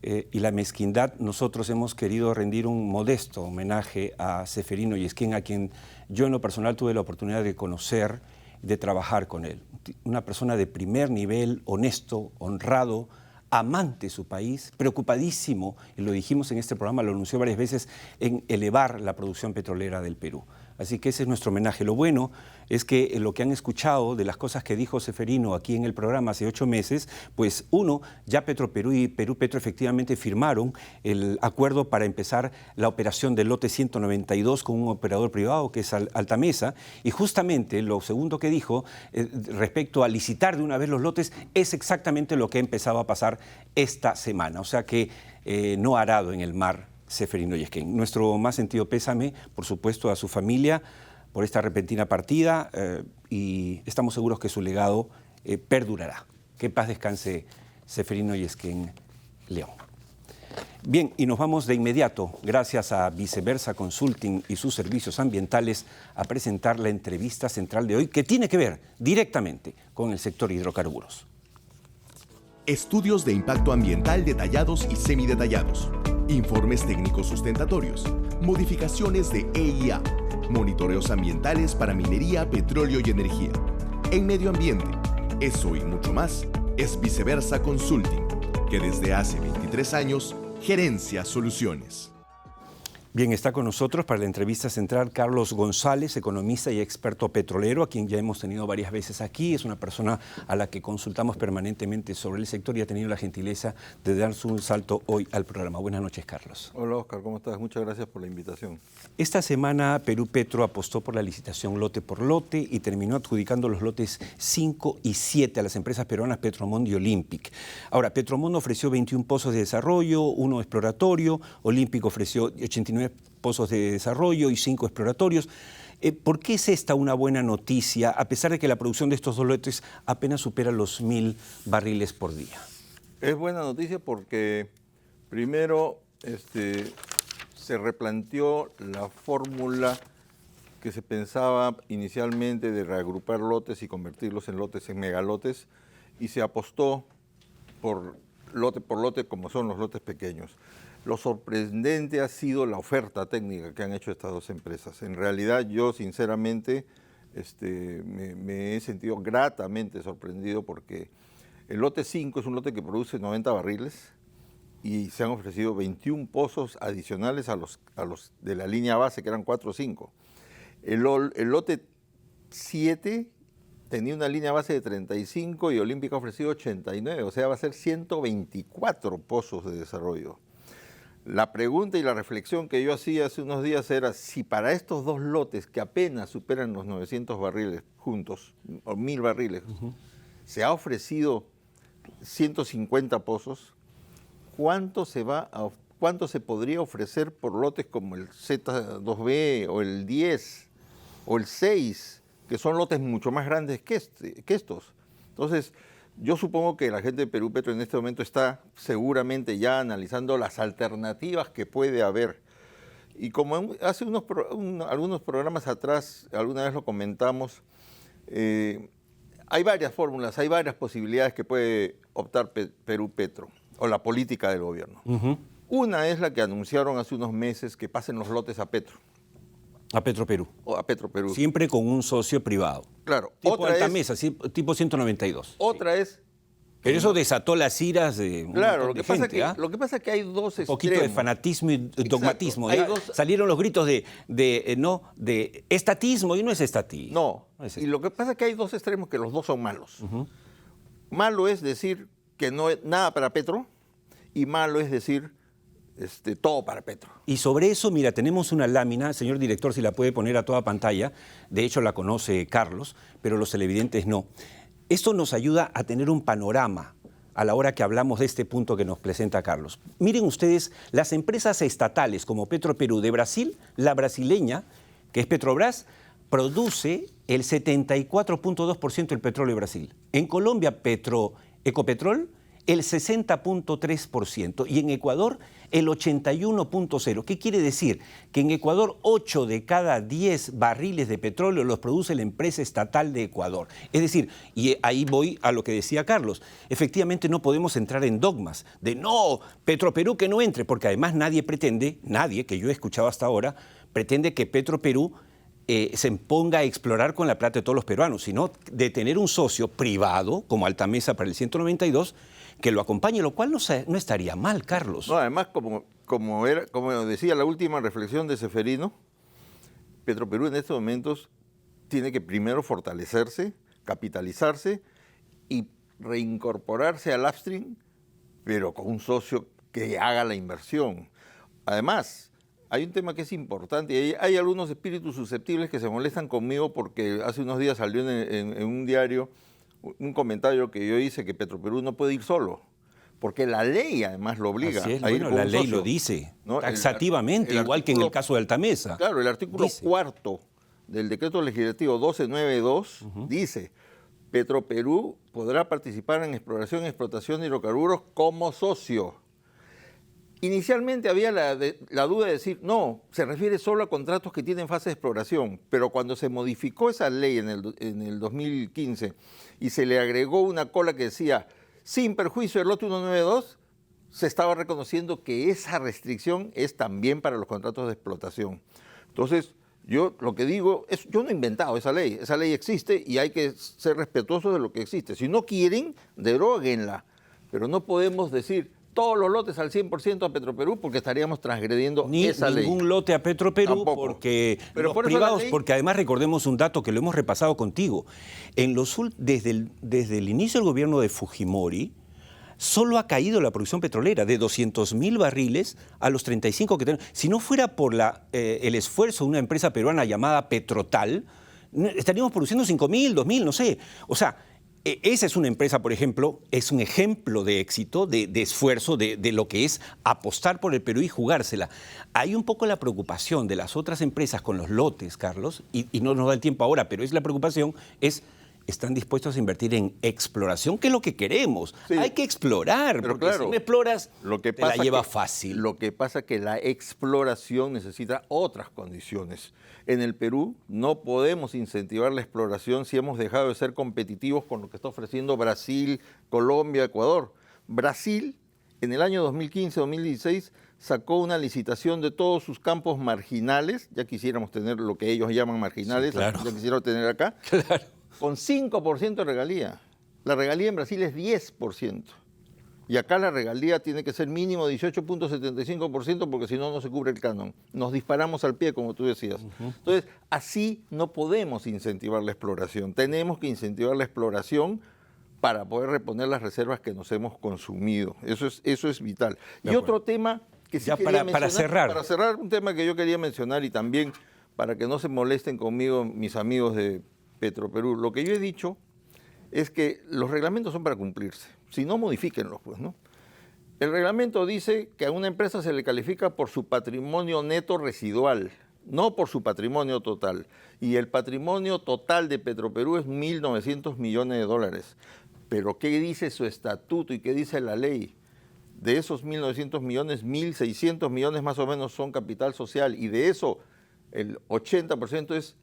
y la mezquindad, nosotros hemos querido rendir un modesto homenaje a Ceferino Yesquén, a quien yo en lo personal tuve la oportunidad de conocer, de trabajar con él. Una persona de primer nivel, honesto, honrado, amante de su país, preocupadísimo, y lo dijimos en este programa, lo anunció varias veces, en elevar la producción petrolera del Perú. Así que ese es nuestro homenaje. Lo bueno es que lo que han escuchado de las cosas que dijo Ceferino aquí en el programa hace 8 meses, pues uno, ya Petroperú y Perú Petro efectivamente firmaron el acuerdo para empezar la operación del lote 192 con un operador privado que es Altamesa, y justamente lo segundo que dijo respecto a licitar de una vez los lotes es exactamente lo que ha empezado a pasar esta semana. O sea que no ha arado en el mar Ceferino Yesquén. Nuestro más sentido pésame, por supuesto, a su familia por esta repentina partida y estamos seguros que su legado perdurará. Que en paz descanse Ceferino Yesquén León. Bien, y nos vamos de inmediato, gracias a Viceversa Consulting y sus servicios ambientales, a presentar la entrevista central de hoy, que tiene que ver directamente con el sector hidrocarburos. Estudios de impacto ambiental detallados y semidetallados. Informes técnicos sustentatorios, modificaciones de EIA, monitoreos ambientales para minería, petróleo y energía. En medio ambiente, eso y mucho más es Viceversa Consulting, que desde hace 23 años gerencia soluciones. Bien, está con nosotros para la entrevista central Carlos González, economista y experto petrolero, a quien ya hemos tenido varias veces aquí. Es una persona a la que consultamos permanentemente sobre el sector y ha tenido la gentileza de darse un salto hoy al programa. Buenas noches, Carlos. Hola, Oscar, ¿cómo estás? Muchas gracias por la invitación. Esta semana Perú Petro apostó por la licitación lote por lote y terminó adjudicando los lotes 5 y 7 a las empresas peruanas Petromond y Olympic. Ahora, Petromond ofreció 21 pozos de desarrollo, 1 exploratorio, Olympic ofreció 89 pozos de desarrollo y 5 exploratorios. ¿Por qué es esta una buena noticia, a pesar de que la producción de estos dos lotes apenas supera los 1.000 barriles por día? Es buena noticia porque, primero, se replanteó la fórmula que se pensaba inicialmente de reagrupar lotes y convertirlos en lotes, en megalotes, y se apostó por lote, como son los lotes pequeños. Lo sorprendente ha sido la oferta técnica que han hecho estas dos empresas. En realidad, yo sinceramente me he sentido gratamente sorprendido porque el lote 5 es un lote que produce 90 barriles y se han ofrecido 21 pozos adicionales a los de la línea base, que eran 4 o 5. El lote 7 tenía una línea base de 35 y Olímpica ha ofrecido 89, o sea, va a ser 124 pozos de desarrollo. La pregunta y la reflexión que yo hacía hace unos días era si para estos dos lotes que apenas superan los 900 barriles juntos, o 1.000 barriles, se ha ofrecido 150 pozos, ¿cuánto se podría ofrecer por lotes como el Z2B o el 10 o el 6, que son lotes mucho más grandes que estos? Entonces, yo supongo que la gente de Perú Petro en este momento está seguramente ya analizando las alternativas que puede haber. Y como hace algunos programas atrás, alguna vez lo comentamos, hay varias fórmulas, hay varias posibilidades que puede optar Perú Petro, o la política del gobierno. Una es la que anunciaron hace unos meses, que pasen los lotes a Petro. A Petroperú. O a Petroperú. Siempre con un socio privado. Claro. Tipo Altamesa, tipo 192. Otra es... Pero eso desató las iras de un montón de gente. Lo que pasa es que hay dos extremos. Un poquito de fanatismo y dogmatismo. Salieron los gritos de estatismo y no es estatismo. No, y lo que pasa es que hay dos extremos que los dos son malos. Malo es decir que no es nada para Petro y malo es decir todo para Petro. Y sobre eso, mira, tenemos una lámina, señor director, si la puede poner a toda pantalla, de hecho la conoce Carlos, pero los televidentes no. Esto nos ayuda a tener un panorama a la hora que hablamos de este punto que nos presenta Carlos. Miren ustedes, las empresas estatales como Petroperú de Brasil, la brasileña, que es Petrobras, produce el 74.2% del petróleo de Brasil. En Colombia, Ecopetrol, el 60.3%. Y en Ecuador, el 81.0%. ¿Qué quiere decir? Que en Ecuador 8 de cada 10 barriles de petróleo los produce la empresa estatal de Ecuador. Es decir, y ahí voy a lo que decía Carlos, efectivamente no podemos entrar en dogmas de no, Petroperú que no entre, porque además nadie pretende, nadie que yo he escuchado hasta ahora, pretende que Petroperú se ponga a explorar con la plata de todos los peruanos, sino de tener un socio privado, como Altamesa para el 192, que lo acompañe, lo cual no estaría mal, Carlos. No, además, como decía la última reflexión de Seferino, Petroperú en estos momentos tiene que primero fortalecerse, capitalizarse y reincorporarse al upstream, pero con un socio que haga la inversión. Además, hay un tema que es importante y hay algunos espíritus susceptibles que se molestan conmigo porque hace unos días salió en un diario un comentario que yo hice que Petroperú no puede ir solo, porque la ley además lo obliga Así es, a ir bueno, con la un ley socio, lo dice, ¿no? taxativamente, igual que en el caso de Altamesa. Claro, el artículo cuarto del decreto legislativo 1292 dice: Petroperú podrá participar en exploración y explotación de hidrocarburos como socio. Inicialmente había la duda de decir, no, se refiere solo a contratos que tienen fase de exploración, pero cuando se modificó esa ley en el 2015 y se le agregó una cola que decía, sin perjuicio del lote 192, se estaba reconociendo que esa restricción es también para los contratos de explotación. Entonces, yo lo que digo es, yo no he inventado esa ley existe y hay que ser respetuosos de lo que existe. Si no quieren, deróguenla, pero no podemos decir todos los lotes al 100% a Petroperú porque estaríamos transgrediendo esa ley. Ningún lote a Petroperú. Tampoco. Porque pero los por privados, ley... porque además recordemos un dato que lo hemos repasado contigo. Desde el inicio del gobierno de Fujimori, solo ha caído la producción petrolera de 200.000 barriles a los 35 que tenemos. Si no fuera por el esfuerzo de una empresa peruana llamada Petrotal, estaríamos produciendo 5.000, 2.000, no sé. O sea, esa es una empresa, por ejemplo, es un ejemplo de éxito, de esfuerzo, de lo que es apostar por el Perú y jugársela. Hay un poco la preocupación de las otras empresas con los lotes, Carlos, y no nos da el tiempo ahora, pero es la preocupación, están dispuestos a invertir en exploración, que es lo que queremos. Sí. Hay que explorar, pero porque claro, si no exploras, te la lleva fácil. Lo que pasa es que la exploración necesita otras condiciones. En el Perú no podemos incentivar la exploración si hemos dejado de ser competitivos con lo que está ofreciendo Brasil, Colombia, Ecuador. Brasil, en el año 2015-2016, sacó una licitación de todos sus campos marginales, ya quisiéramos tener lo que ellos llaman marginales, sí, claro, ya quisiéramos tener acá, claro, con 5% de regalía. La regalía en Brasil es 10%. Y acá la regalía tiene que ser mínimo 18.75% porque si no, no se cubre el canon. Nos disparamos al pie, como tú decías. Entonces, así no podemos incentivar la exploración. Tenemos que incentivar la exploración para poder reponer las reservas que nos hemos consumido. Eso es vital. Y otro tema que sí quería mencionar. Para cerrar, un tema que yo quería mencionar y también para que no se molesten conmigo mis amigos de Petroperú. Lo que yo he dicho es que los reglamentos son para cumplirse. Si no, modifíquenlos, pues, ¿no? El reglamento dice que a una empresa se le califica por su patrimonio neto residual, no por su patrimonio total. Y el patrimonio total de Petroperú es 1.900 millones de dólares. Pero ¿qué dice su estatuto y qué dice la ley? De esos 1.900 millones, 1.600 millones más o menos son capital social. Y de eso, el 80% es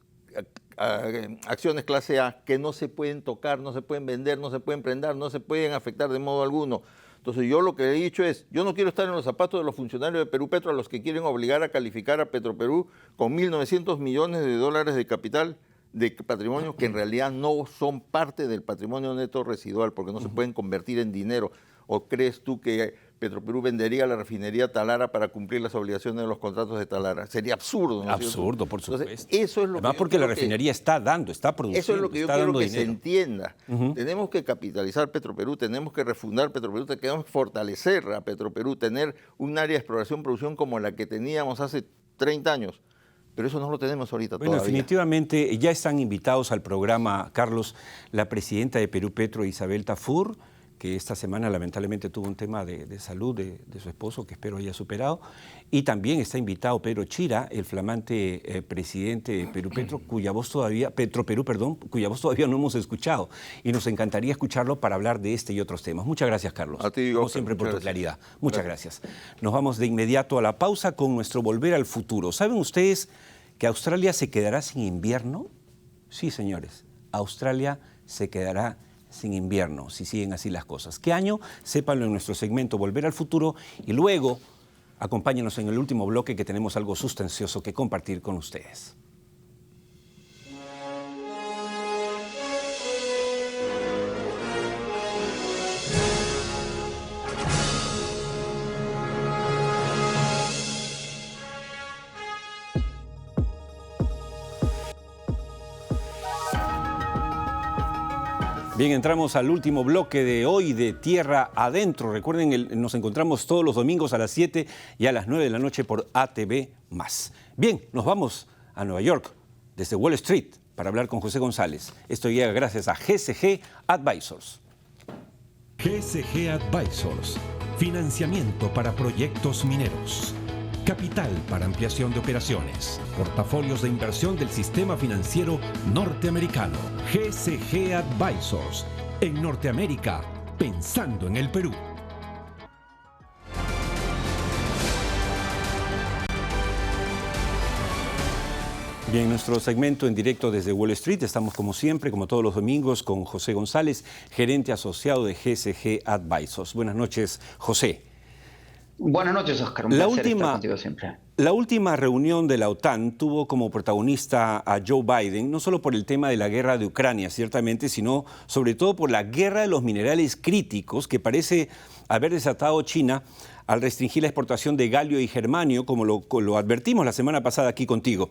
acciones clase A que no se pueden tocar, no se pueden vender, no se pueden prendar, no se pueden afectar de modo alguno. Entonces yo lo que he dicho es, yo no quiero estar en los zapatos de los funcionarios de Perú Petro a los que quieren obligar a calificar a Petroperú con 1.900 millones de dólares de capital, de patrimonio que en realidad no son parte del patrimonio neto residual porque no se pueden convertir en dinero. ¿O crees tú que Petroperú vendería la refinería Talara para cumplir las obligaciones de los contratos de Talara. Sería absurdo, ¿no? Absurdo, por supuesto. Entonces, eso es lo además, porque la refinería está produciendo, eso es lo que yo está quiero dando que dinero. se entienda. Tenemos que capitalizar Petroperú, tenemos que refundar Petroperú, tenemos que fortalecer a Petroperú, tener un área de exploración y producción como la que teníamos hace 30 años. Pero eso no lo tenemos ahorita Bueno, todavía. definitivamente ya están invitados al programa, Carlos, la presidenta de Perú Petro, Isabel Tafur, que esta semana lamentablemente tuvo un tema de salud de su esposo, que espero haya superado, y también está invitado Pedro Chira, el flamante presidente de Perú Petro, cuya voz todavía no hemos escuchado, y nos encantaría escucharlo para hablar de este y otros temas. Muchas gracias, Carlos. A ti, como Oscar, siempre, por tu gracias. claridad. Muchas gracias. Nos vamos de inmediato a la pausa con nuestro Volver al Futuro. ¿Saben ustedes que Australia se quedará sin invierno? Sí, señores, Australia se quedará sin invierno, si siguen así las cosas. ¿Qué año? Sépanlo en nuestro segmento Volver al Futuro y luego acompáñenos en el último bloque, que tenemos algo sustancioso que compartir con ustedes. Bien, entramos al último bloque de hoy de Tierra Adentro. Recuerden, nos encontramos todos los domingos a las 7 y a las 9 de la noche por ATV+. Bien, nos vamos a Nueva York, desde Wall Street, para hablar con José González. Esto llega gracias a GCG Advisors. GCG Advisors, financiamiento para proyectos mineros. Capital para ampliación de operaciones. Portafolios de inversión del sistema financiero norteamericano. GCG Advisors. En Norteamérica, pensando en el Perú. Bien, nuestro segmento en directo desde Wall Street. Estamos como siempre, como todos los domingos, con José González, gerente asociado de GCG Advisors. Buenas noches, José. Buenas noches, Oscar. Un placer estar contigo siempre. La última reunión de la OTAN tuvo como protagonista a Joe Biden, no solo por el tema de la guerra de Ucrania, ciertamente, sino sobre todo por la guerra de los minerales críticos que parece haber desatado China al restringir la exportación de galio y germanio, como lo advertimos la semana pasada aquí contigo.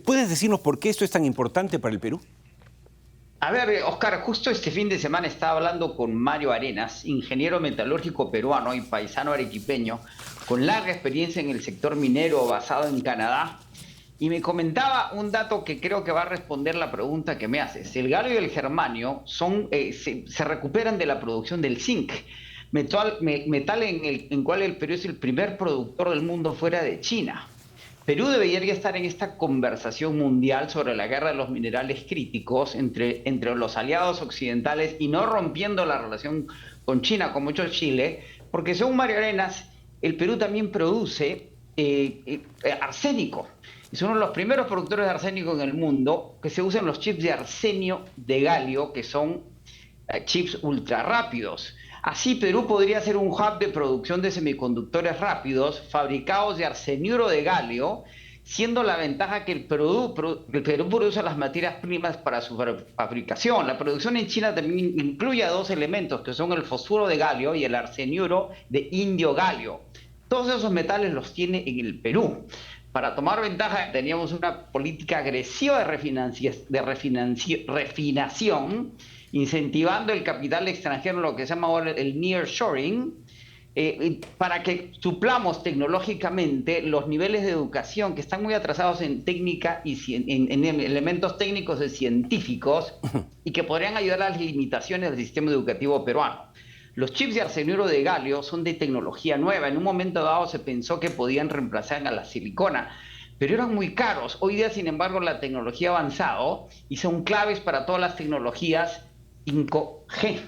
¿Puedes decirnos por qué esto es tan importante para el Perú? A ver, Oscar, justo este fin de semana estaba hablando con Mario Arenas, ingeniero metalúrgico peruano y paisano arequipeño, con larga experiencia en el sector minero basado en Canadá, y me comentaba un dato que creo que va a responder la pregunta que me haces. El galio y el germanio se recuperan de la producción del zinc, metal en cual el Perú es el primer productor del mundo fuera de China. Perú debería estar en esta conversación mundial sobre la guerra de los minerales críticos entre los aliados occidentales y no rompiendo la relación con China, como hecho Chile, porque según Mario Arenas, el Perú también produce arsénico. Es uno de los primeros productores de arsénico en el mundo, que se usan los chips de arsenio de galio, que son chips ultra rápidos. Así, Perú podría ser un hub de producción de semiconductores rápidos fabricados de arseniuro de galio, siendo la ventaja que el Perú produce las materias primas para su fabricación. La producción en China también incluye dos elementos, que son el fosfuro de galio y el arseniuro de indio galio. Todos esos metales los tiene en el Perú. Para tomar ventaja, teníamos una política agresiva de refinación, incentivando el capital extranjero, lo que se llama ahora el nearshoring, para que suplamos tecnológicamente los niveles de educación que están muy atrasados en técnica y en elementos técnicos y científicos, y que podrían ayudar a las limitaciones del sistema educativo peruano. Los chips de arseniuro de galio son de tecnología nueva. En un momento dado se pensó que podían reemplazar a la silicona, pero eran muy caros. Hoy día, sin embargo, la tecnología ha avanzado y son claves para todas las tecnologías 5G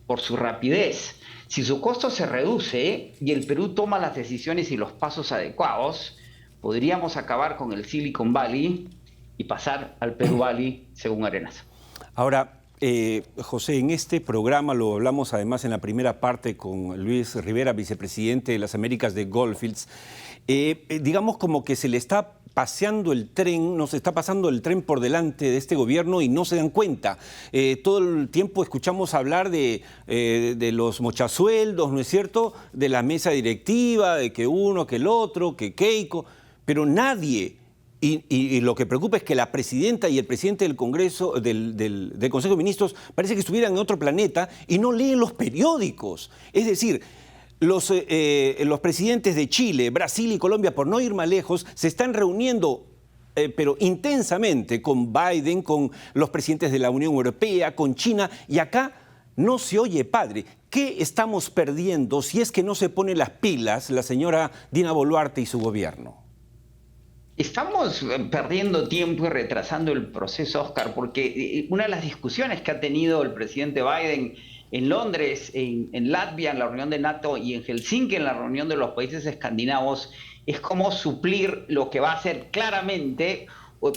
por su rapidez. Si su costo se reduce y el Perú toma las decisiones y los pasos adecuados, podríamos acabar con el Silicon Valley y pasar al Perú Valley, según Arenas. Ahora, José, en este programa lo hablamos además en la primera parte con Luis Rivera, vicepresidente de las Américas de Gold Fields. Digamos como que se le está paseando el tren, nos está pasando el tren por delante de este gobierno y no se dan cuenta. Todo el tiempo escuchamos hablar de los mochasueldos, ¿no es cierto?, de la mesa directiva, de que uno, que el otro, que Keiko, pero nadie, y lo que preocupa es que la presidenta y el presidente del Congreso, del Consejo de Ministros, parece que estuvieran en otro planeta y no leen los periódicos. Es decir, los presidentes de Chile, Brasil y Colombia, por no ir más lejos, se están reuniendo pero intensamente con Biden, con los presidentes de la Unión Europea, con China, y acá no se oye padre. ¿Qué estamos perdiendo si es que no se pone las pilas la señora Dina Boluarte y su gobierno? Estamos perdiendo tiempo y retrasando el proceso, Oscar, porque una de las discusiones que ha tenido el presidente Biden en Londres, en Latvia, en la reunión de NATO, y en Helsinki, en la reunión de los países escandinavos, es cómo suplir lo que va a ser claramente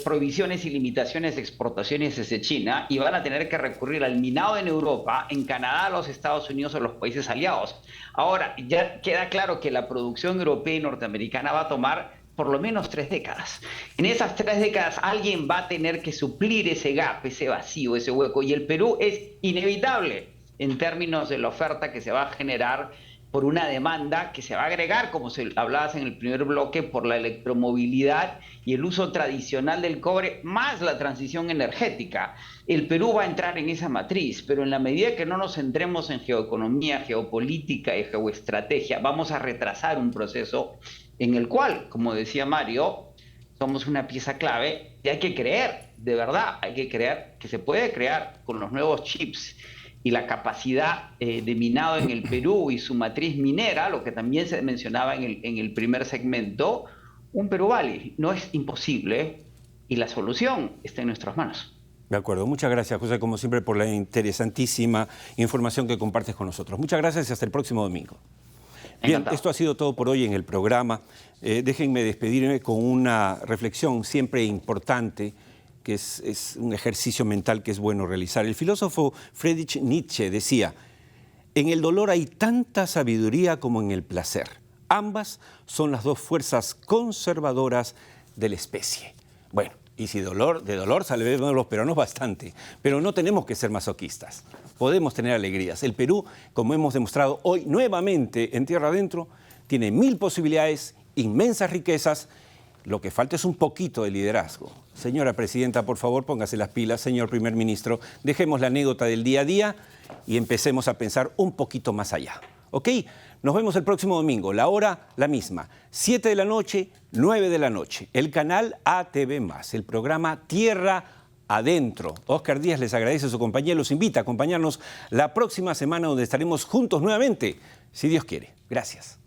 prohibiciones y limitaciones de exportaciones desde China, y van a tener que recurrir al minado en Europa, en Canadá, los Estados Unidos o los países aliados. Ahora, ya queda claro que la producción europea y norteamericana va a tomar por lo menos 3 décadas. En esas 3 décadas alguien va a tener que suplir ese gap, ese vacío, ese hueco, y el Perú es inevitable en términos de la oferta que se va a generar por una demanda que se va a agregar, como hablabas en el primer bloque, por la electromovilidad y el uso tradicional del cobre, más la transición energética. El Perú va a entrar en esa matriz, pero en la medida que no nos centremos en geoeconomía, geopolítica y geoestrategia, vamos a retrasar un proceso en el cual, como decía Mario, somos una pieza clave y hay que creer, de verdad, hay que creer que se puede crear con los nuevos chips y la capacidad de minado en el Perú y su matriz minera, lo que también se mencionaba en el primer segmento, un Perú Valley. No es imposible y la solución está en nuestras manos. De acuerdo. Muchas gracias, José, como siempre, por la interesantísima información que compartes con nosotros. Muchas gracias y hasta el próximo domingo. Bien, esto ha sido todo por hoy en el programa. Déjenme despedirme con una reflexión siempre importante, que es un ejercicio mental que es bueno realizar. El filósofo Friedrich Nietzsche decía: en el dolor hay tanta sabiduría como en el placer. Ambas son las dos fuerzas conservadoras de la especie. Bueno, y si de dolor sabemos los peruanos bastante, pero no tenemos que ser masoquistas. Podemos tener alegrías. El Perú, como hemos demostrado hoy nuevamente en Tierra Adentro, tiene 1000 posibilidades, inmensas riquezas. Lo que falta es un poquito de liderazgo. Señora Presidenta, por favor, póngase las pilas. Señor Primer Ministro, dejemos la anécdota del día a día y empecemos a pensar un poquito más allá. ¿Ok? Nos vemos el próximo domingo. La hora, la misma. 7 de la noche, 9 de la noche. El canal ATV+, el programa Tierra Adentro. Oscar Díaz les agradece su compañía y los invita a acompañarnos la próxima semana, donde estaremos juntos nuevamente, si Dios quiere. Gracias.